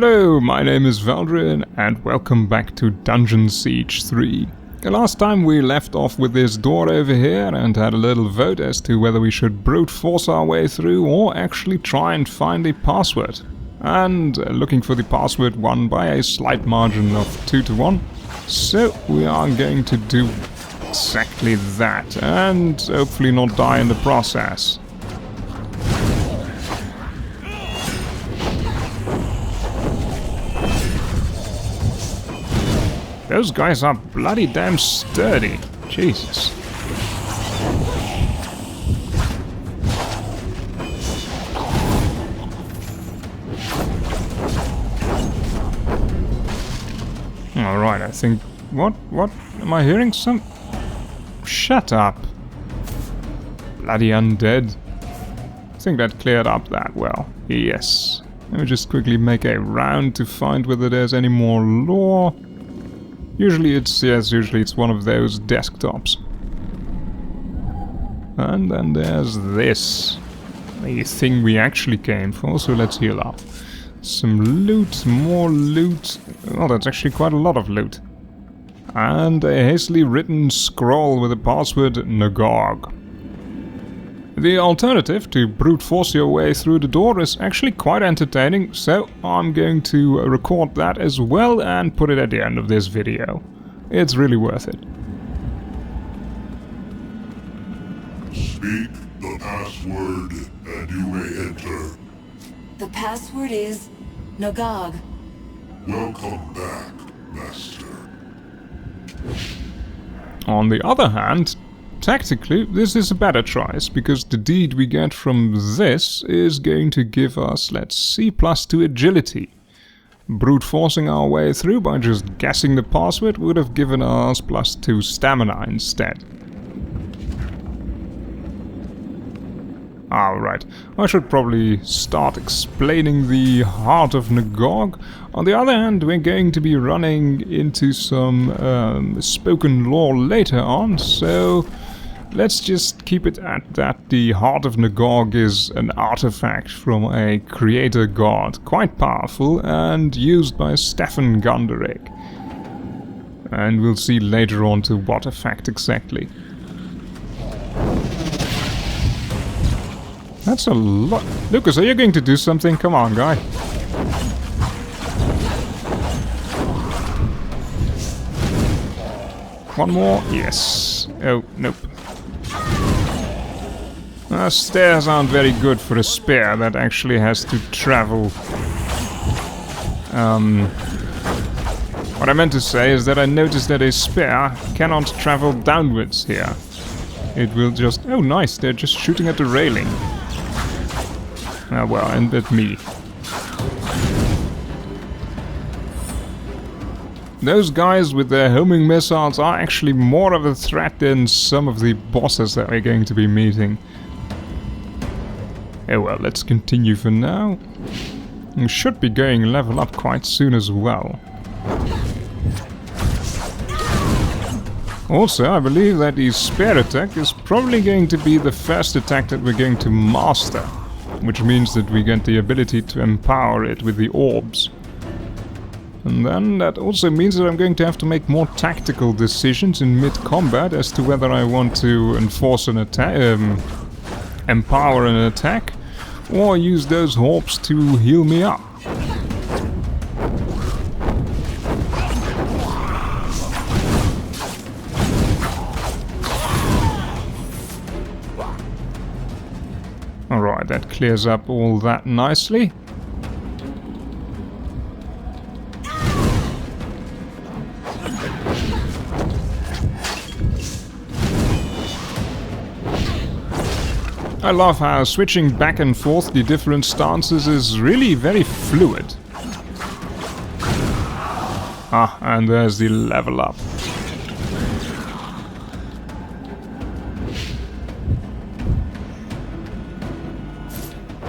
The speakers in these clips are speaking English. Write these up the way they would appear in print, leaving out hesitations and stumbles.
Hello, my name is Feldrin and welcome back to Dungeon Siege 3. The last time we left off with this door over here and had a little vote as to whether we should brute force our way through or actually try and find a password. And looking for the password won by a slight margin of 2 to 1. So we are going to do exactly that and hopefully not die in the process. Those guys are bloody damn sturdy. Jesus. Alright, I think... What? Am I hearing some... Shut up. Bloody undead. I think that cleared up that well. Yes. Let me just quickly make a round to find whether there's any more lore. Usually it's one of those desktops. And then there's this. The thing we actually came for, so let's heal up. Some loot, more loot. Well, that's actually quite a lot of loot. And a hastily written scroll with the password Nagog. The alternative to brute force your way through the door is actually quite entertaining, so I'm going to record that as well and put it at the end of this video. It's really worth it. Speak the password and you may enter. The password is Nagog. Welcome back, Master. On the other hand, tactically, this is a better choice, because the deed we get from this is going to give us, let's see, +2 agility. Brute forcing our way through by just guessing the password would have given us +2 stamina instead. Alright, I should probably start explaining the Heart of Nagog. On the other hand, we're going to be running into some spoken lore later on, so let's just keep it at that. The Heart of Nagog is an artifact from a creator god, quite powerful and used by Stefan Gunderic. And we'll see later on to what effect exactly. That's a lot. Lucas, are you going to do something? Come on, guy. One more? Yes. Oh, nope. Stairs aren't very good for a spear that actually has to travel. What I meant to say is that I noticed that a spear cannot travel downwards here. It will just... Oh, nice, they're just shooting at the railing. Ah, well, and at me. Those guys with their homing missiles are actually more of a threat than some of the bosses that we're going to be meeting. Oh well, let's continue for now. We should be going level up quite soon as well. Also, I believe that the spear attack is probably going to be the first attack that we're going to master. Which means that we get the ability to empower it with the orbs. And then that also means that I'm going to have to make more tactical decisions in mid-combat as to whether I want to enforce an attack, empower an attack, or use those orbs to heal me up. Alright, that clears up all that nicely. I love how switching back and forth the different stances is really very fluid. Ah, and there's the level up.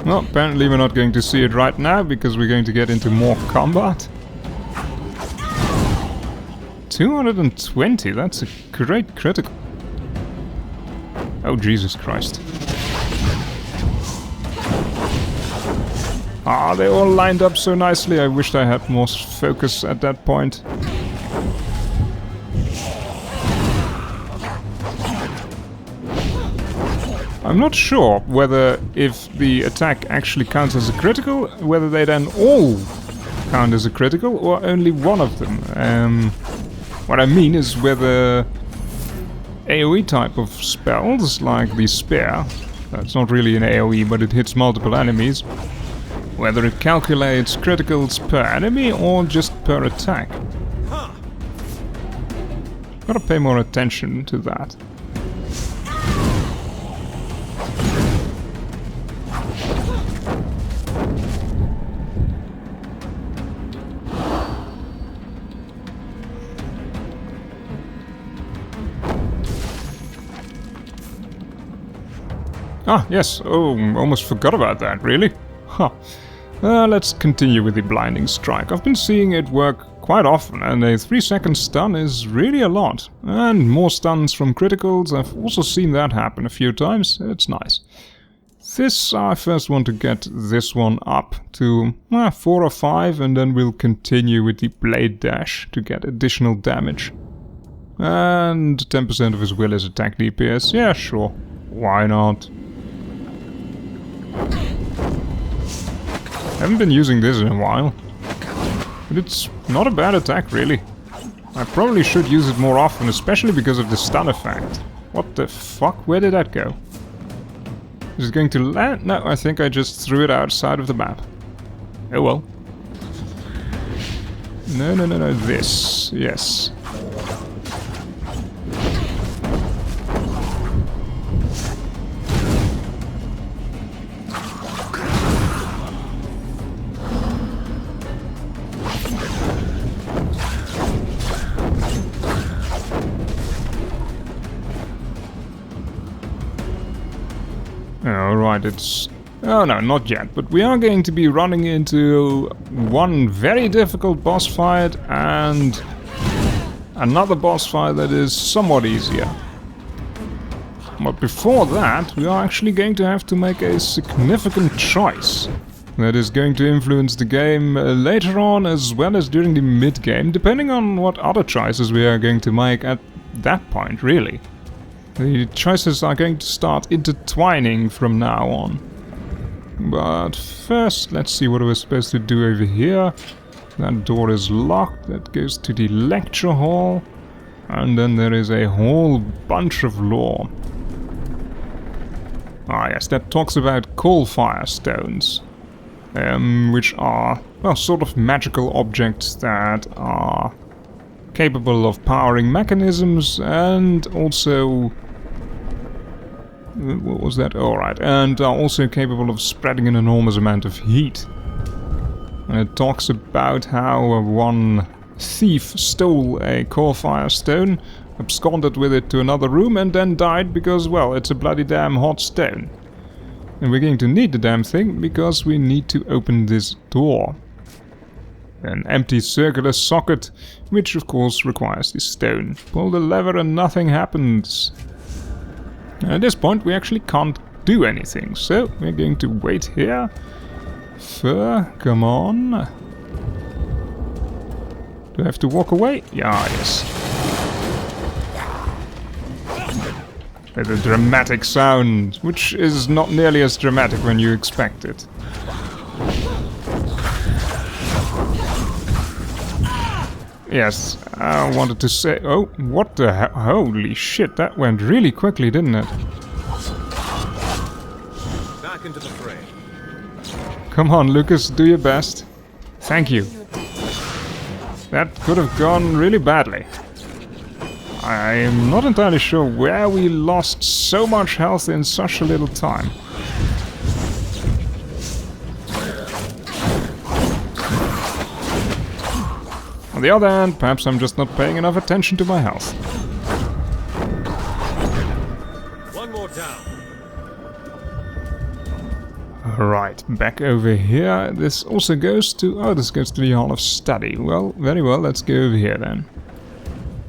Well, apparently we're not going to see it right now because we're going to get into more combat. 220, that's a great critical. Oh, Jesus Christ. Ah, they all lined up so nicely. I wished I had more focus at that point. I'm not sure whether if the attack actually counts as a critical, whether they then all count as a critical or only one of them. What I mean is whether AoE type of spells, like the spear, that's not really an AoE but it hits multiple enemies, whether it calculates criticals per enemy or just per attack. Gotta pay more attention to that. Ah, yes. Oh, almost forgot about that, really. Huh. Let's continue with the blinding strike. I've been seeing it work quite often, and a 3-second stun is really a lot. And more stuns from criticals, I've also seen that happen a few times. It's nice. This, I first want to get this one up to 4 or 5, and then we'll continue with the blade dash to get additional damage. And 10% of his will is attack DPS. Yeah, sure. Why not? Haven't been using this in a while, but it's not a bad attack really. I probably should use it more often, especially because of the stun effect. What the fuck? Where did that go? Is it going to land? No, I think I just threw it outside of the map. Oh well. No, this. Yes. Alright, it's... Oh no, not yet, but we are going to be running into one very difficult boss fight and another boss fight that is somewhat easier. But before that, we are actually going to have to make a significant choice that is going to influence the game later on as well as during the mid-game, depending on what other choices we are going to make at that point, really. The choices are going to start intertwining from now on. But first, let's see what we're supposed to do over here. That door is locked, that goes to the lecture hall. And then there is a whole bunch of lore. Ah yes, that talks about coal fire stones. Which are, well, sort of magical objects that are capable of powering mechanisms and also... What was that? Alright, and are also capable of spreading an enormous amount of heat. And it talks about how one thief stole a coal fire stone, absconded with it to another room and then died because, well, it's a bloody damn hot stone. And we're going to need the damn thing because we need to open this door. An empty circular socket, which of course requires the stone. Pull the lever and nothing happens. At this point we actually can't do anything, so we're going to wait here. Come on. Do I have to walk away? Yeah, yes. With a dramatic sound, which is not nearly as dramatic when you expect it. Yes, I wanted to say... Oh, what the hell? Holy shit, that went really quickly, didn't it? Back into the fray. Come on, Lucas, do your best. Thank you. That could have gone really badly. I'm not entirely sure where we lost so much health in such a little time. On the other hand, perhaps I'm just not paying enough attention to my health. One more down. Right, back over here. This also goes to... Oh, this goes to the Hall of Study. Well, very well, let's go over here then.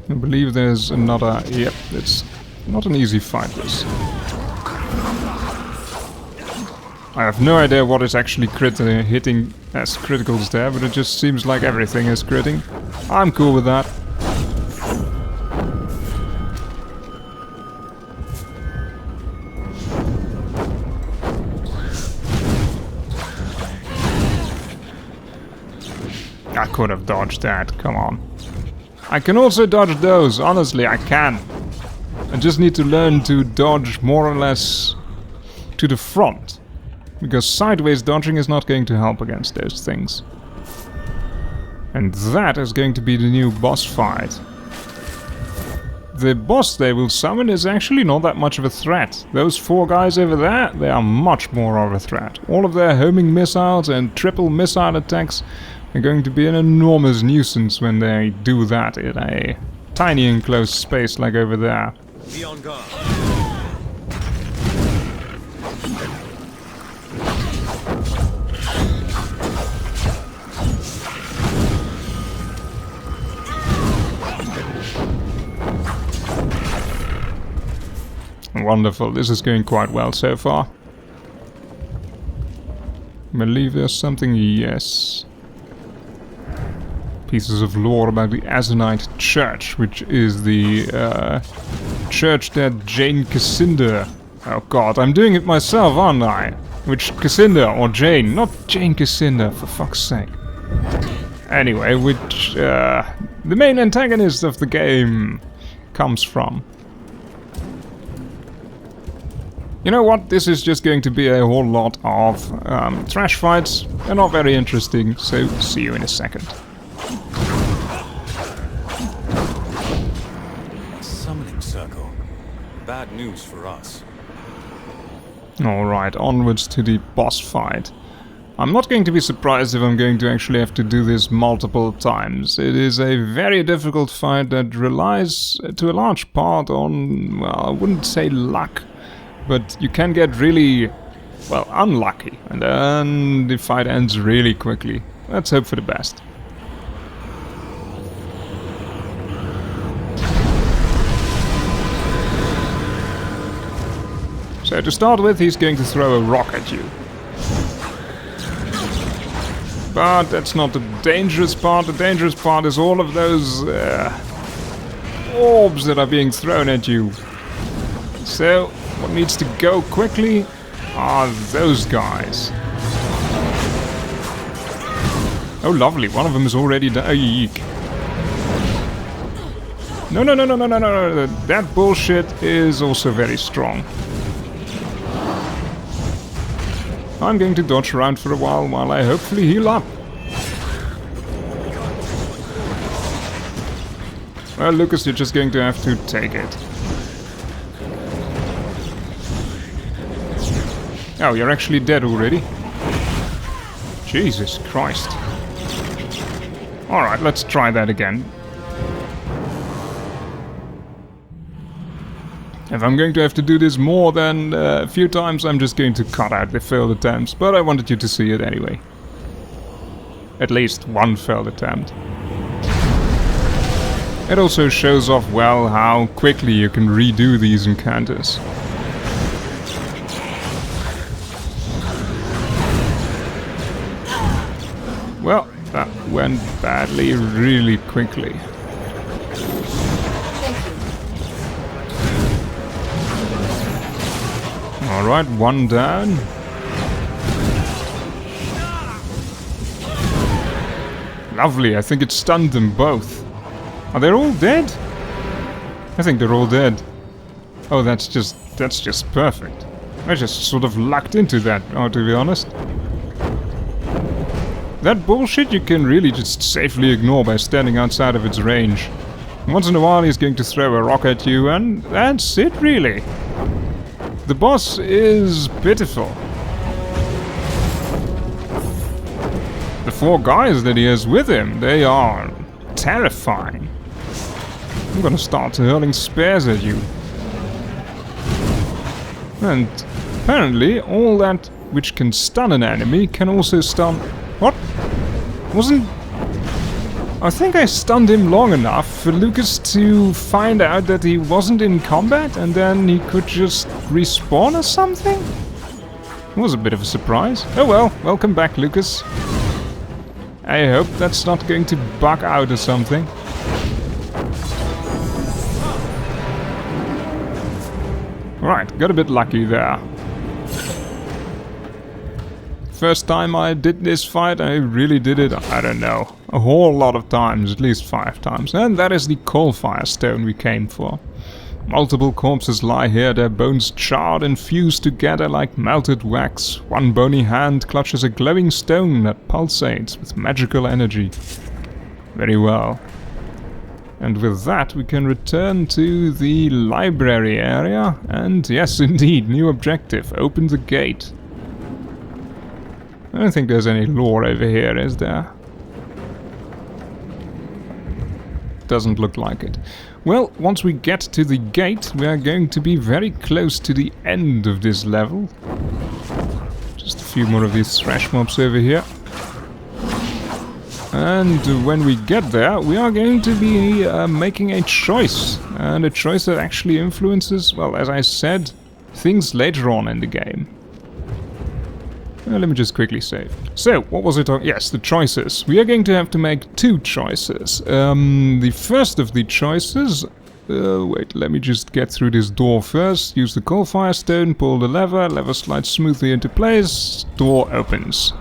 I believe there's another... Yep, it's not an easy fight, this. I have no idea what is actually hitting as criticals there, but it just seems like everything is critting. I'm cool with that. I could have dodged that, come on. I can also dodge those, honestly, I can. I just need to learn to dodge more or less to the front. Because sideways dodging is not going to help against those things. And that is going to be the new boss fight. The boss they will summon is actually not that much of a threat. Those 4 guys over there, they are much more of a threat. All of their homing missiles and triple missile attacks are going to be an enormous nuisance when they do that in a tiny enclosed space like over there. Be on guard. Wonderful, this is going quite well so far. I believe there's something, yes. Pieces of lore about the Azanite Church, which is the church that Jane Cassinda... Oh god, I'm doing it myself, aren't I? Which Cassinda, or Jane, not Jane Cassinda, for fuck's sake. Anyway, which the main antagonist of the game comes from. You know what, this is just going to be a whole lot of trash fights. They're not very interesting, so see you in a second. Summoning circle. Bad news for us. Alright, onwards to the boss fight. I'm not going to be surprised if I'm going to actually have to do this multiple times. It is a very difficult fight that relies to a large part on, well, I wouldn't say luck, but you can get really, well, unlucky, and then the fight ends really quickly. Let's hope for the best. So to start with, he's going to throw a rock at you. But that's not the dangerous part. The dangerous part is all of those orbs that are being thrown at you. So what needs to go quickly are those guys. Oh lovely, one of them is already done. Oh, yeek. No, no, no, no, no, no, no, that bullshit is also very strong. I'm going to dodge around for a while I hopefully heal up. Well, Lucas, you're just going to have to take it. Oh, you're actually dead already? Jesus Christ. Alright, let's try that again. If I'm going to have to do this more than a few times, I'm just going to cut out the failed attempts, but I wanted you to see it anyway. At least one failed attempt. It also shows off well how quickly you can redo these encounters. Well, that went badly really quickly. Alright, one down. Lovely, I think it stunned them both. Are they all dead? I think they're all dead. Oh, that's just perfect. I just sort of lucked into that, to be honest. That bullshit you can really just safely ignore by standing outside of its range. Once in a while he's going to throw a rock at you, and that's it really. The boss is pitiful. The 4 guys that he has with him, they are terrifying. I'm gonna start hurling spears at you. And apparently all that which can stun an enemy can also stun... What? I think I stunned him long enough for Lucas to find out that he wasn't in combat and then he could just respawn or something? Was a bit of a surprise. Oh well, welcome back, Lucas. I hope that's not going to bug out or something. Right, got a bit lucky there. First time I did this fight, I really did it, I don't know, a whole lot of times, at least 5 times. And that is the coal-fire stone we came for. Multiple corpses lie here, their bones charred and fused together like melted wax. One bony hand clutches a glowing stone that pulsates with magical energy. Very well. And with that we can return to the library area. And yes, indeed, new objective, open the gate. I don't think there's any lore over here, is there? Doesn't look like it. Well, once we get to the gate, we are going to be very close to the end of this level. Just a few more of these thrash mobs over here. And when we get there, we are going to be making a choice. And a choice that actually influences, well, as I said, things later on in the game. Let me just quickly save. So, what was it? Yes, the choices. We are going to have to make 2 choices. The first of the choices... wait, let me just get through this door first. Use the coal-fire stone, pull the lever, lever slides smoothly into place, door opens.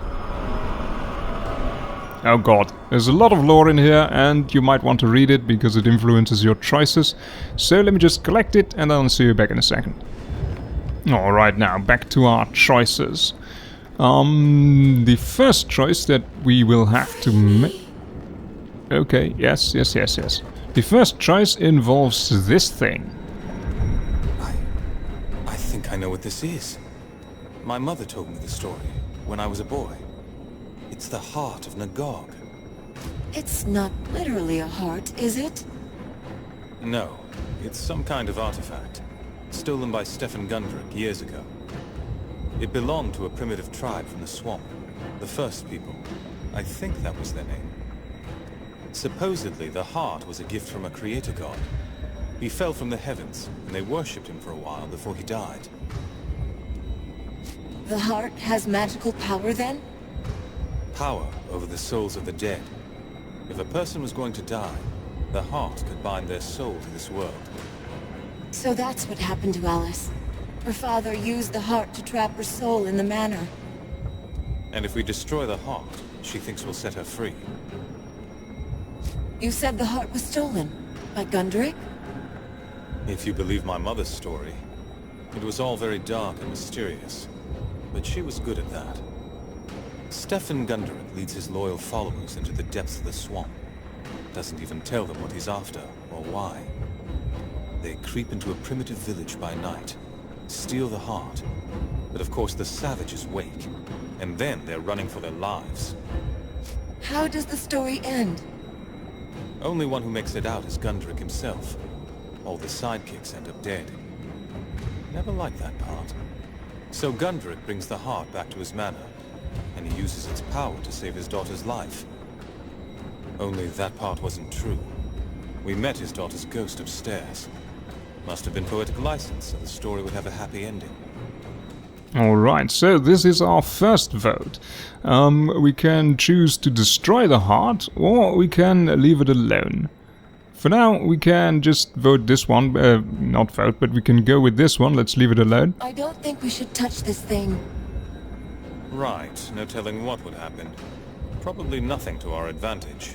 Oh god, there's a lot of lore in here and you might want to read it because it influences your choices. So let me just collect it and I'll see you back in a second. Alright, now back to our choices. The first choice that we will have to make... Okay, yes. The first choice involves this thing. I think I know what this is. My mother told me the story when I was a boy. It's the heart of Nagog. It's not literally a heart, is it? No, it's some kind of artifact, stolen by Stefan Gunderic years ago. It belonged to a primitive tribe from the swamp, the first people. I think that was their name. Supposedly, the heart was a gift from a creator god. He fell from the heavens, and they worshipped him for a while before he died. The heart has magical power then? Power over the souls of the dead. If a person was going to die, the heart could bind their soul to this world. So that's what happened to Alice. Her father used the heart to trap her soul in the manor. And if we destroy the heart, she thinks we'll set her free. You said the heart was stolen by Gunderic? If you believe my mother's story, it was all very dark and mysterious. But she was good at that. Stefan Gunderic leads his loyal followers into the depths of the swamp. Doesn't even tell them what he's after, or why. They creep into a primitive village by night, steal the heart. But of course the savages wake, and then they're running for their lives. How does the story end? Only one who makes it out is Gunderic himself. All the sidekicks end up dead. Never liked that part. So Gunderic brings the heart back to his manor, and he uses its power to save his daughter's life. Only that part wasn't true. We met his daughter's ghost upstairs. Must have been poetic license, so the story would have a happy ending. Alright, so this is our first vote. We can choose to destroy the heart, or we can leave it alone. For now, we can just vote this one, not vote, but we can go with this one, let's leave it alone. I don't think we should touch this thing. Right, no telling what would happen. Probably nothing to our advantage.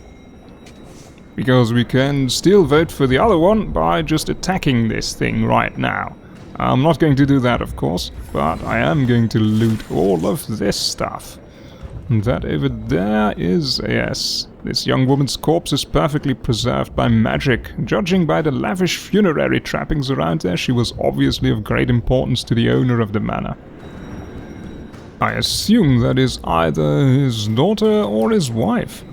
Because we can still vote for the other one by just attacking this thing right now. I'm not going to do that, of course, but I am going to loot all of this stuff. And that over there is, yes, this young woman's corpse is perfectly preserved by magic. Judging by the lavish funerary trappings around there, she was obviously of great importance to the owner of the manor. I assume that is either his daughter or his wife.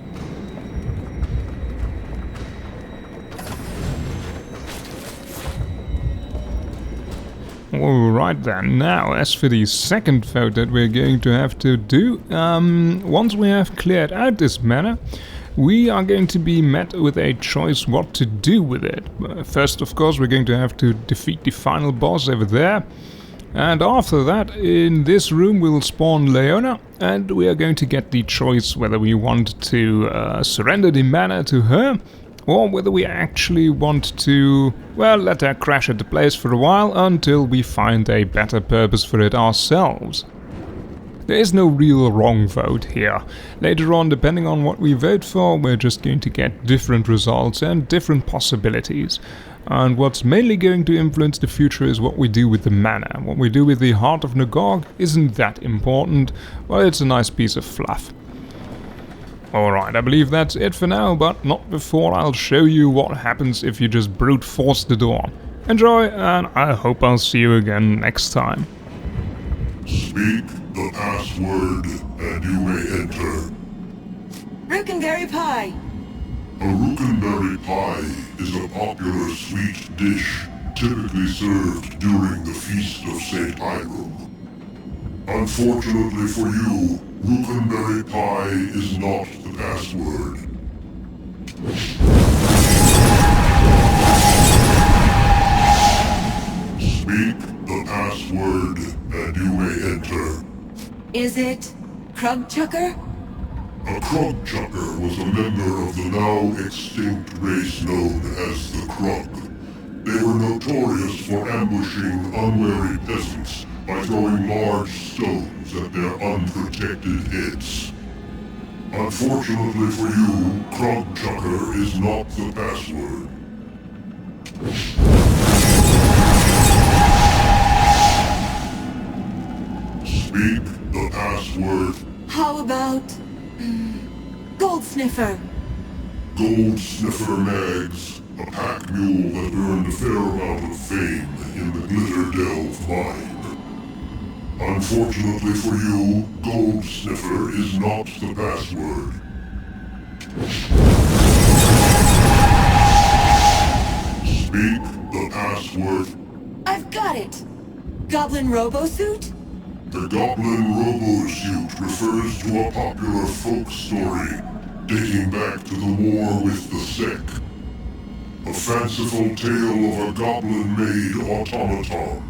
Alright then, now as for the second vote that we're going to have to do, once we have cleared out this manor, we are going to be met with a choice what to do with it. First, of course, we're going to have to defeat the final boss over there. And after that, in this room we'll spawn Leona, and we are going to get the choice whether we want to surrender the manor to her, or whether we actually want to, well, let her crash at the place for a while until we find a better purpose for it ourselves. There is no real wrong vote here. Later on, depending on what we vote for, we're just going to get different results and different possibilities. And what's mainly going to influence the future is what we do with the manor. What we do with the Heart of Nagog isn't that important, well, it's a nice piece of fluff. Alright, I believe that's it for now, but not before I'll show you what happens if you just brute force the door. Enjoy, and I hope I'll see you again next time. Speak the password, and you may enter. Gunderic pie. A Gunderic pie is a popular sweet dish typically served during the Feast of St. Hiram. Unfortunately for you, Gunderic pie is not the password. Speak the password, and you may enter. Is it Krugchucker? A Krugchucker was a member of the now extinct race known as the Krug. They were notorious for ambushing unwary peasants by throwing large stones at their unprotected heads. Unfortunately for you, Krugchucker is not the password. Speak the password. How about... Gold Sniffer? Gold Sniffer Mags, a pack mule that earned a fair amount of fame in the Glitter Delve mine. Unfortunately for you, Gold Sniffer is not the password. Speak the password. I've got it! Goblin Robo-suit? The Goblin Robo-suit refers to a popular folk story dating back to the war with the Sec. A fanciful tale of a goblin-made automaton,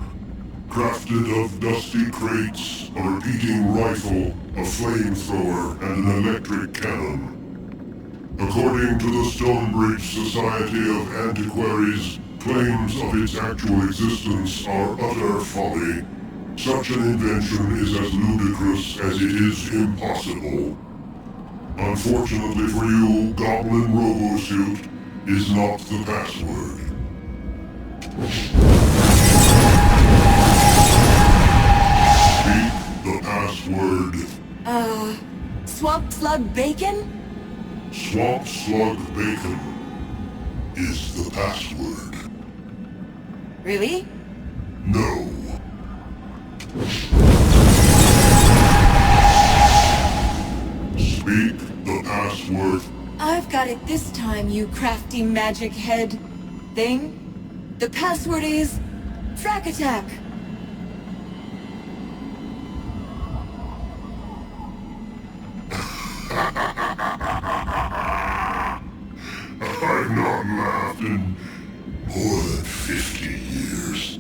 crafted of dusty crates, a repeating rifle, a flamethrower, and an electric cannon. According to the Stonebridge Society of Antiquaries, claims of its actual existence are utter folly. Such an invention is as ludicrous as it is impossible. Unfortunately for you, Goblin Robo-suit is not the password. Speak the password. Swamp Slug Bacon? Swamp Slug Bacon is the password. Really? No. Speak the password. I've got it this time, you crafty magic head thing. The password is... Frack Attack! I've not laughed in more than 50 years.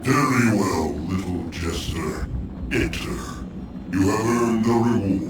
Very well, little jester. Enter. You have earned the reward.